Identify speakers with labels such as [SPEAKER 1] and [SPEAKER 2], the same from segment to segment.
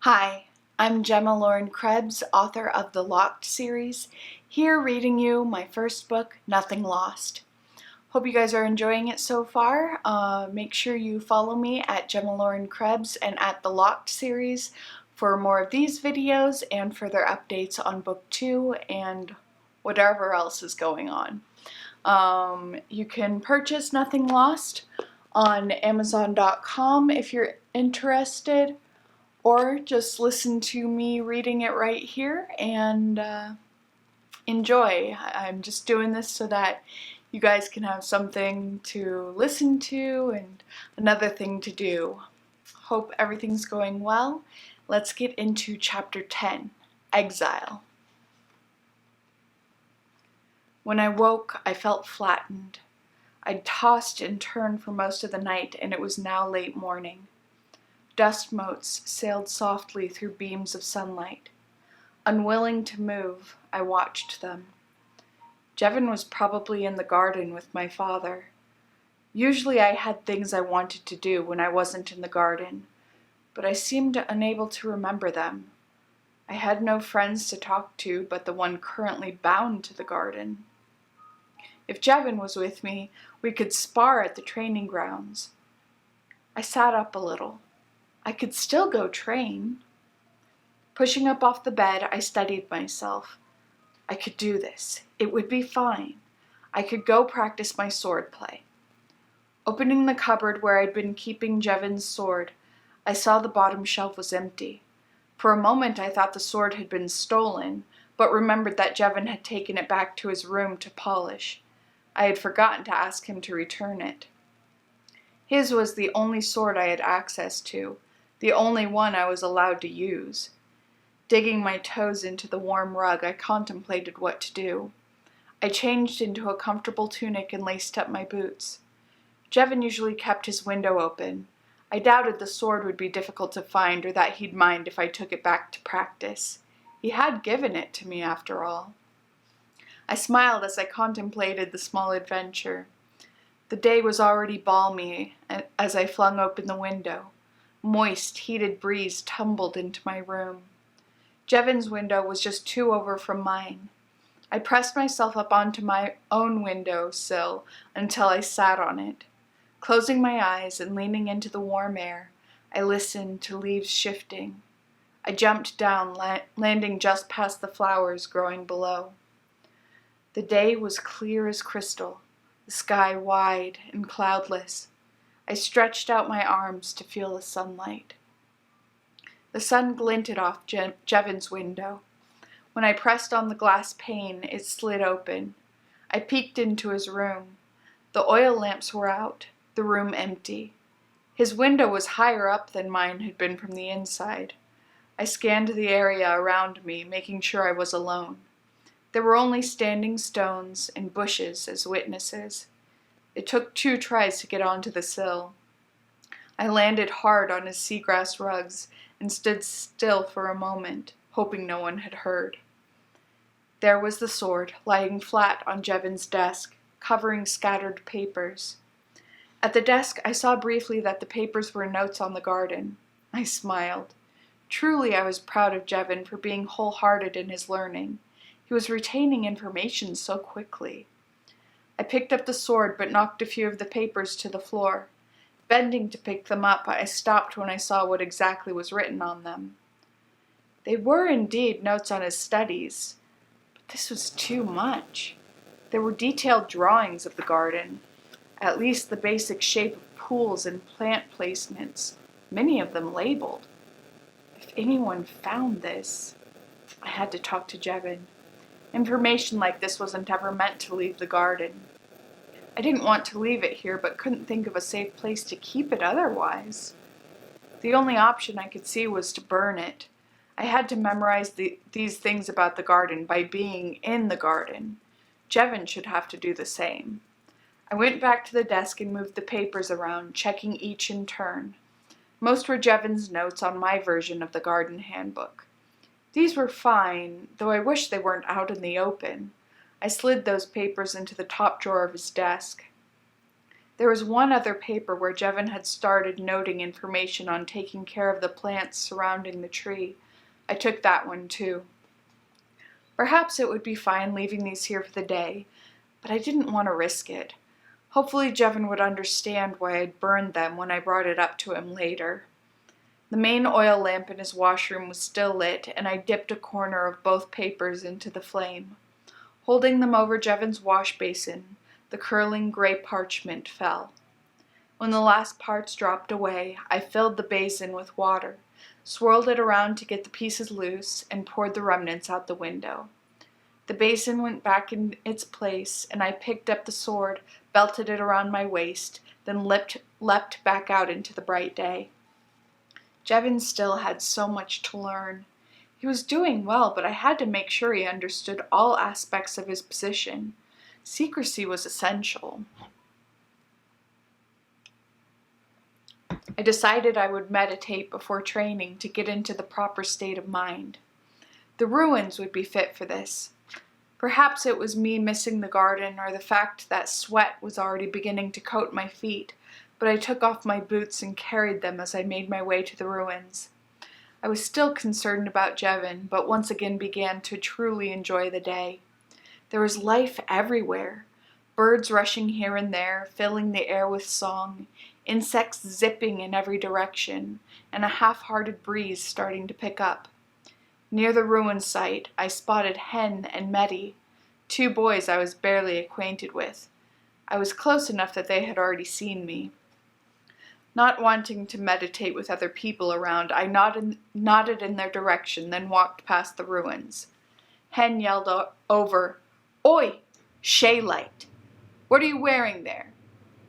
[SPEAKER 1] Hi, I'm Gemma Lauren Krebs, author of the Locked series, here reading you my first book, Nothing Lost. Hope you guys are enjoying it so far. Make sure you follow me at Gemma Lauren Krebs and at the Locked series for more of these videos and further updates on book 2 and whatever else is going on. You can purchase Nothing Lost on Amazon.com if you're interested, or just listen to me reading it right here and enjoy. I'm just doing this so that you guys can have something to listen to and another thing to do. Hope everything's going well. Let's get into Chapter 10, Exile. When I woke, I felt flattened. I'd tossed and turned for most of the night, and it was now late morning. Dust motes sailed softly through beams of sunlight. Unwilling to move, I watched them. Jevin was probably in the garden with my father. Usually I had things I wanted to do when I wasn't in the garden, but I seemed unable to remember them. I had no friends to talk to but the one currently bound to the garden. If Jevin was with me, we could spar at the training grounds. I sat up a little. I could still go train. Pushing up off the bed, I steadied myself. I could do this. It would be fine. I could go practice my sword play. Opening the cupboard where I'd been keeping Jevin's sword, I saw the bottom shelf was empty. For a moment I thought the sword had been stolen, but remembered that Jevin had taken it back to his room to polish. I had forgotten to ask him to return it. His was the only sword I had access to, the only one I was allowed to use. Digging my toes into the warm rug, I contemplated what to do. I changed into a comfortable tunic and laced up my boots. Jevin usually kept his window open. I doubted the sword would be difficult to find or that he'd mind if I took it back to practice. He had given it to me after all. I smiled as I contemplated the small adventure. The day was already balmy as I flung open the window. Moist, heated breeze tumbled into my room. Jevin's window was just 2 over from mine. I pressed myself up onto my own window sill until I sat on it. Closing my eyes and leaning into the warm air, I listened to leaves shifting. I jumped down, landing just past the flowers growing below. The day was clear as crystal, the sky wide and cloudless. I stretched out my arms to feel the sunlight. The sun glinted off Jevin's window. When I pressed on the glass pane, it slid open. I peeked into his room. The oil lamps were out, the room empty. His window was higher up than mine had been from the inside. I scanned the area around me, making sure I was alone. There were only standing stones and bushes as witnesses. It took 2 tries to get onto the sill. I landed hard on his seagrass rugs and stood still for a moment, hoping no one had heard. There was the sword, lying flat on Jevin's desk, covering scattered papers. At the desk, I saw briefly that the papers were notes on the garden. I smiled. Truly, I was proud of Jevin for being wholehearted in his learning. He was retaining information so quickly. I picked up the sword but knocked a few of the papers to the floor. Bending to pick them up, I stopped when I saw what exactly was written on them. They were indeed notes on his studies, but this was too much. There were detailed drawings of the garden, at least the basic shape of pools and plant placements, many of them labeled. If anyone found this, I had to talk to Jevin. Information like this wasn't ever meant to leave the garden. I didn't want to leave it here, but couldn't think of a safe place to keep it otherwise. The only option I could see was to burn it. I had to memorize these things about the garden by being in the garden. Jevin should have to do the same. I went back to the desk and moved the papers around, checking each in turn. Most were Jevin's notes on my version of the garden handbook. These were fine, though I wish they weren't out in the open. I slid those papers into the top drawer of his desk. There was one other paper where Ch.10 had started noting information on taking care of the plants surrounding the tree. I took that one too. Perhaps it would be fine leaving these here for the day, but I didn't want to risk it. Hopefully Ch.10 would understand why I'd burned them when I brought it up to him later. The main oil lamp in his washroom was still lit, and I dipped a corner of both papers into the flame. Holding them over Ch.10's wash basin, the curling gray parchment fell. When the last parts dropped away, I filled the basin with water, swirled it around to get the pieces loose, and poured the remnants out the window. The basin went back in its place, and I picked up the sword, belted it around my waist, then leapt back out into the bright day. Ch.10 still had so much to learn. He was doing well, but I had to make sure he understood all aspects of his position. Secrecy was essential. I decided I would meditate before training to get into the proper state of mind. The ruins would be fit for this. Perhaps it was me missing the garden or the fact that sweat was already beginning to coat my feet, but I took off my boots and carried them as I made my way to the ruins. I was still concerned about Ch.10, but once again began to truly enjoy the day. There was life everywhere, birds rushing here and there, filling the air with song, insects zipping in every direction, and a half-hearted breeze starting to pick up. Near the ruin site, I spotted Hen and Medi, 2 boys I was barely acquainted with. I was close enough that they had already seen me. Not wanting to meditate with other people around, I nodded in their direction, then walked past the ruins. Hen yelled over, "Oi, Shaylight! What are you wearing there?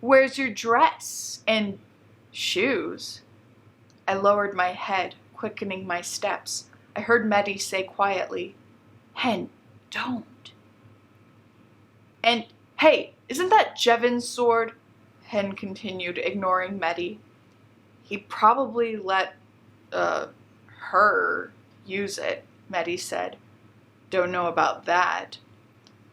[SPEAKER 1] Where's your dress and shoes?" I lowered my head, quickening my steps. I heard Medi say quietly, "Hen, don't." "And, hey, isn't that Ch.10's sword?" Hen continued, ignoring Medi. "He probably let, her use it," Medi said. "Don't know about that."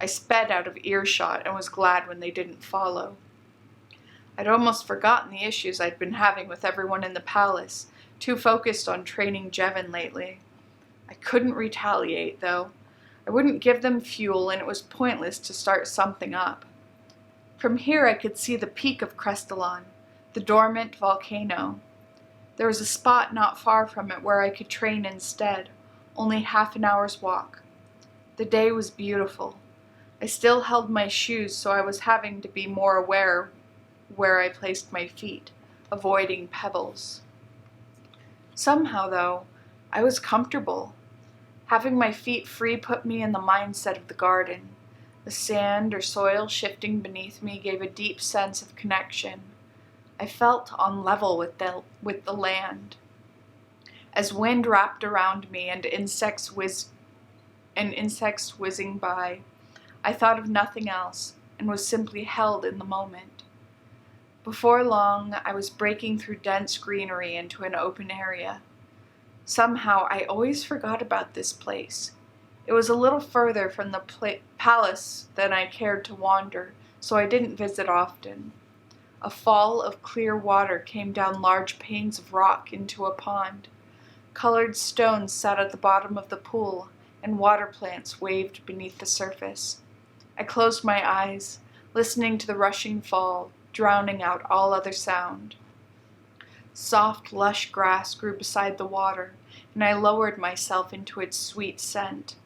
[SPEAKER 1] I sped out of earshot and was glad when they didn't follow. I'd almost forgotten the issues I'd been having with everyone in the palace, too focused on training Ch.10 lately. I couldn't retaliate, though. I wouldn't give them fuel, and it was pointless to start something up. From here I could see the peak of Crestalon, the dormant volcano. There was a spot not far from it where I could train instead, only half an hour's walk. The day was beautiful. I still held my shoes, so I was having to be more aware where I placed my feet, avoiding pebbles. Somehow, though, I was comfortable. Having my feet free put me in the mindset of the garden. The sand or soil shifting beneath me gave a deep sense of connection. I felt on level with the land. As wind wrapped around me and insects whizzing by, I thought of nothing else and was simply held in the moment. Before long, I was breaking through dense greenery into an open area. Somehow, I always forgot about this place. It was a little further from the palace than I cared to wander, so I didn't visit often. A fall of clear water came down large panes of rock into a pond. Colored stones sat at the bottom of the pool, and water plants waved beneath the surface. I closed my eyes, listening to the rushing fall, drowning out all other sound. Soft, lush grass grew beside the water, and I lowered myself into its sweet scent.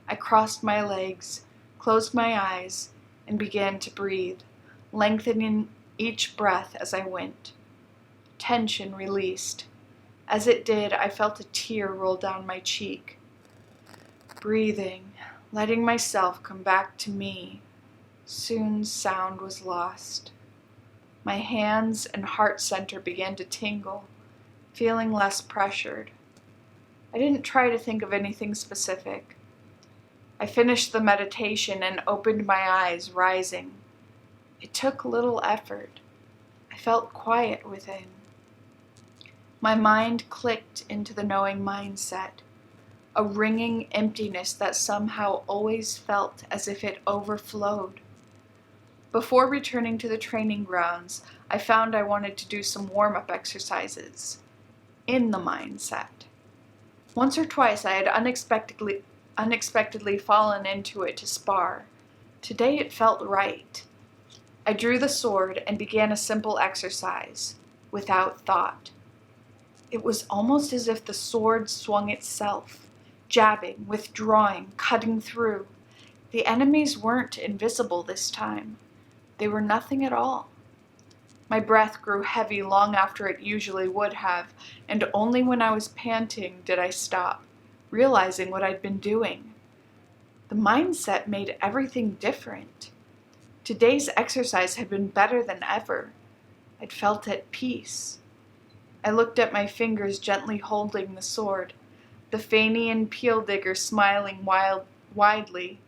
[SPEAKER 1] I crossed my legs, closed my eyes, and began to breathe, lengthening each breath as I went. Tension released. As it did, I felt a tear roll down my cheek. Breathing, letting myself come back to me. Soon sound was lost. My hands and heart center began to tingle, feeling less pressured. I didn't try to think of anything specific. I finished the meditation and opened my eyes, rising. It took little effort. I felt quiet within. My mind clicked into the knowing mindset, a ringing emptiness that somehow always felt as if it overflowed. Before returning to the training grounds, I found I wanted to do some warm-up exercises in the mindset. Once or twice I had unexpectedly fallen into it to spar. Today it felt right. I drew the sword and began a simple exercise, without thought. It was almost as if the sword swung itself, jabbing, withdrawing, cutting through. The enemies weren't invisible this time. They were nothing at all. My breath grew heavy long after it usually would have, and only when I was panting did I stop, realizing what I'd been doing. The mindset made everything different. Today's exercise had been better than ever. I'd felt at peace. I looked at my fingers gently holding the sword, the Fenian peel digger smiling widely,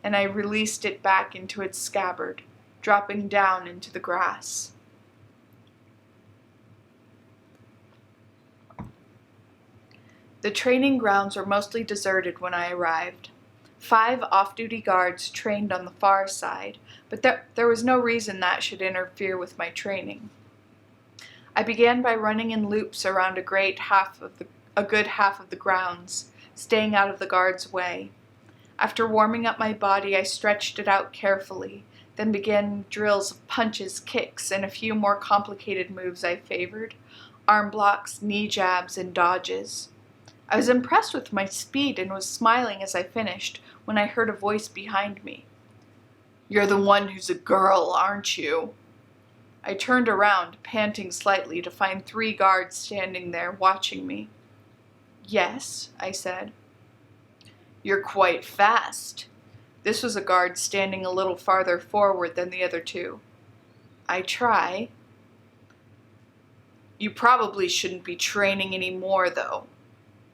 [SPEAKER 1] and I released it back into its scabbard, dropping down into the grass. The training grounds were mostly deserted when I arrived. 5 off-duty guards trained on the far side, but there was no reason that should interfere with my training. I began by running in loops around a good half of the grounds, staying out of the guards' way. After warming up my body, I stretched it out carefully, then began drills of punches, kicks, and a few more complicated moves I favored: arm blocks, knee jabs, and dodges. I was impressed with my speed and was smiling as I finished when I heard a voice behind me. "You're the one who's a girl, aren't you?" I turned around, panting slightly, to find 3 guards standing there watching me. "Yes," I said. "You're quite fast." This was a guard standing a little farther forward than the other 2. "I try." "You probably shouldn't be training anymore, though.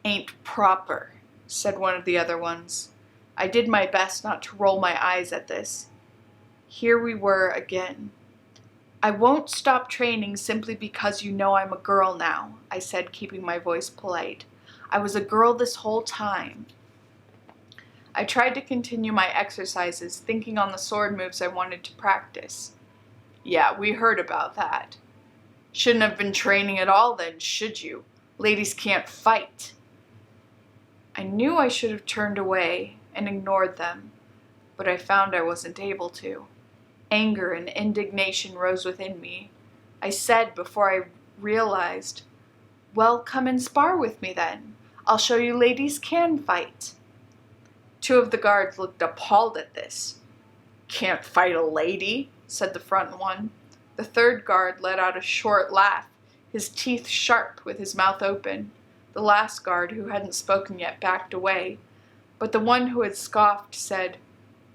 [SPEAKER 1] Ain't proper," said one of the other ones. I did my best not to roll my eyes at this. Here we were again. "I won't stop training simply because you know I'm a girl now," I said, keeping my voice polite. "I was a girl this whole time." I tried to continue my exercises, thinking on the sword moves I wanted to practice. "Yeah, we heard about that. Shouldn't have been training at all then, should you? Ladies can't fight." I knew I should have turned away and ignored them, but I found I wasn't able to. Anger and indignation rose within me. I said before I realized, "Well, come and spar with me then. I'll show you ladies can fight." 2 of the guards looked appalled at this. "Can't fight a lady," said the front one. The 3rd guard let out a short laugh, his teeth sharp with his mouth open. The last guard, who hadn't spoken yet, backed away, but the one who had scoffed said,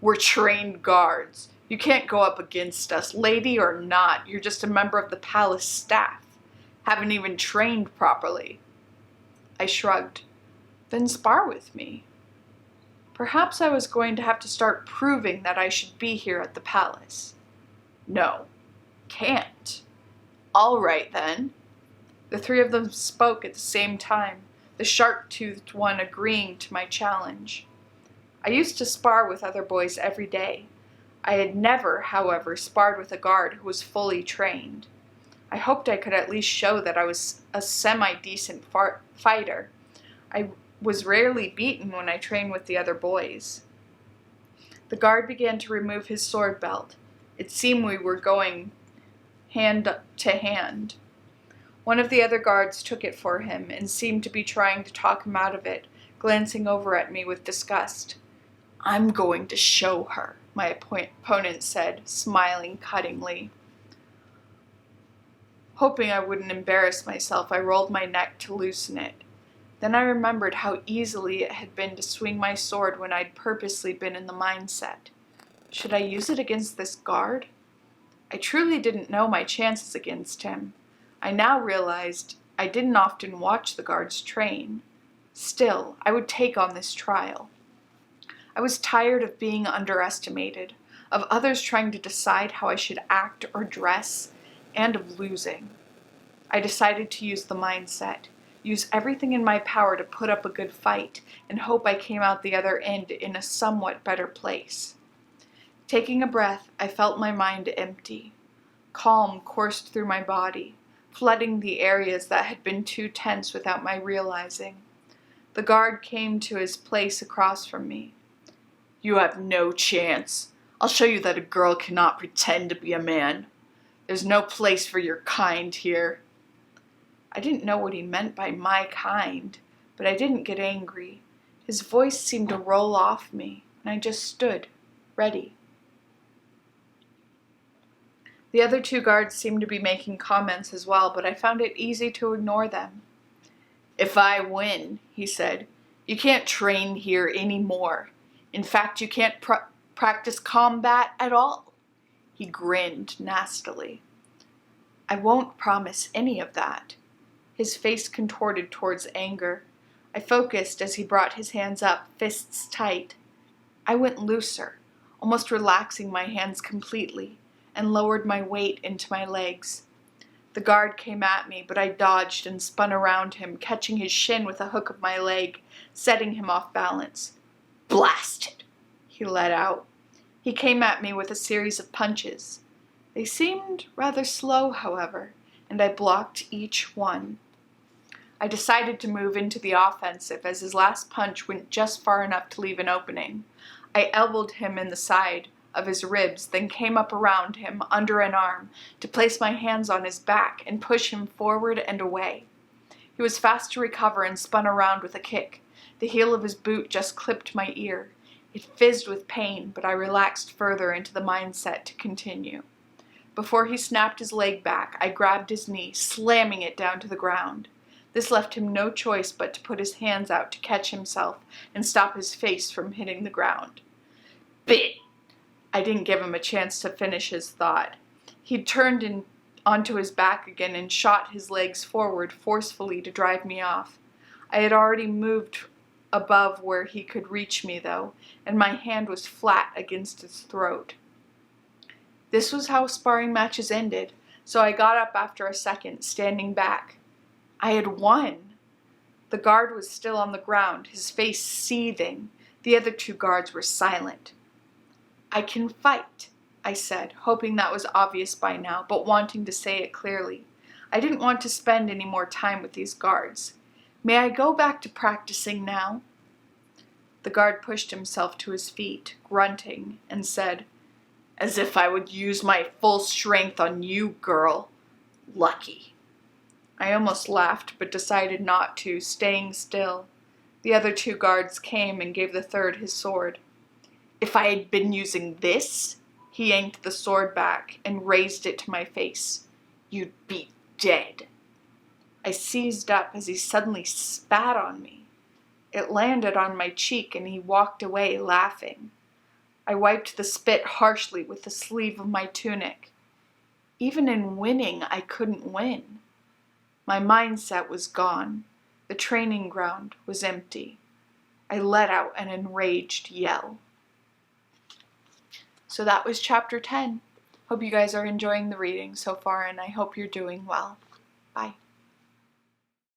[SPEAKER 1] "We're trained guards. You can't go up against us, lady or not. You're just a member of the palace staff. Haven't even trained properly." I shrugged. "Then spar with me." Perhaps I was going to have to start proving that I should be here at the palace. "No, can't." "All right, then." The 3 of them spoke at the same time, the sharp-toothed one agreeing to my challenge. I used to spar with other boys every day. I had never, however, sparred with a guard who was fully trained. I hoped I could at least show that I was a semi-decent fighter. I was rarely beaten when I trained with the other boys. The guard began to remove his sword belt. It seemed we were going hand to hand. One of the other guards took it for him and seemed to be trying to talk him out of it, glancing over at me with disgust. "I'm going to show her," my opponent said, smiling cuttingly. Hoping I wouldn't embarrass myself, I rolled my neck to loosen it. Then I remembered how easily it had been to swing my sword when I'd purposely been in the mindset. Should I use it against this guard? I truly didn't know my chances against him. I now realized I didn't often watch the guards train. Still, I would take on this trial. I was tired of being underestimated, of others trying to decide how I should act or dress, and of losing. I decided to use the mindset, use everything in my power to put up a good fight, and hope I came out the other end in a somewhat better place. Taking a breath, I felt my mind empty. Calm coursed through my body, flooding the areas that had been too tense without my realizing. The guard came to his place across from me. "You have no chance. I'll show you that a girl cannot pretend to be a man. There's no place for your kind here." I didn't know what he meant by my kind, but I didn't get angry. His voice seemed to roll off me, and I just stood, ready. The other two guards seemed to be making comments as well, but I found it easy to ignore them. "If I win," he said, "you can't train here anymore. In fact, you can't practice combat at all." He grinned nastily. "I won't promise any of that." His face contorted towards anger. I focused as he brought his hands up, fists tight. I went looser, almost relaxing my hands completely, and lowered my weight into my legs. The guard came at me, but I dodged and spun around him, catching his shin with a hook of my leg, setting him off balance. "Blast it!" he let out. He came at me with a series of punches. They seemed rather slow, however, and I blocked each one. I decided to move into the offensive as his last punch went just far enough to leave an opening. I elbowed him in the side of his ribs, then came up around him under an arm to place my hands on his back and push him forward and away. He was fast to recover and spun around with a kick. The heel of his boot just clipped my ear. It fizzed with pain, but I relaxed further into the mindset to continue. Before he snapped his leg back, I grabbed his knee, slamming it down to the ground. This left him no choice but to put his hands out to catch himself and stop his face from hitting the ground. "Bit!" I didn't give him a chance to finish his thought. He turned onto his back again and shot his legs forward forcefully to drive me off. I had already moved above where he could reach me, though, and my hand was flat against his throat. This was how sparring matches ended, so I got up after a second, standing back. I had won! The guard was still on the ground, his face seething. The other two guards were silent. "I can fight," I said, hoping that was obvious by now, but wanting to say it clearly. I didn't want to spend any more time with these guards. "May I go back to practicing now?" The guard pushed himself to his feet, grunting, and said, "As if I would use my full strength on you, girl. Lucky." I almost laughed, but decided not to, staying still. The other two guards came and gave the third his sword. "If I had been using this," he yanked the sword back and raised it to my face, "you'd be dead." I seized up as he suddenly spat on me. It landed on my cheek and he walked away laughing. I wiped the spit harshly with the sleeve of my tunic. Even in winning, I couldn't win. My mindset was gone. The training ground was empty. I let out an enraged yell. So that was chapter 10. Hope you guys are enjoying the reading so far, and I hope you're doing well. Bye.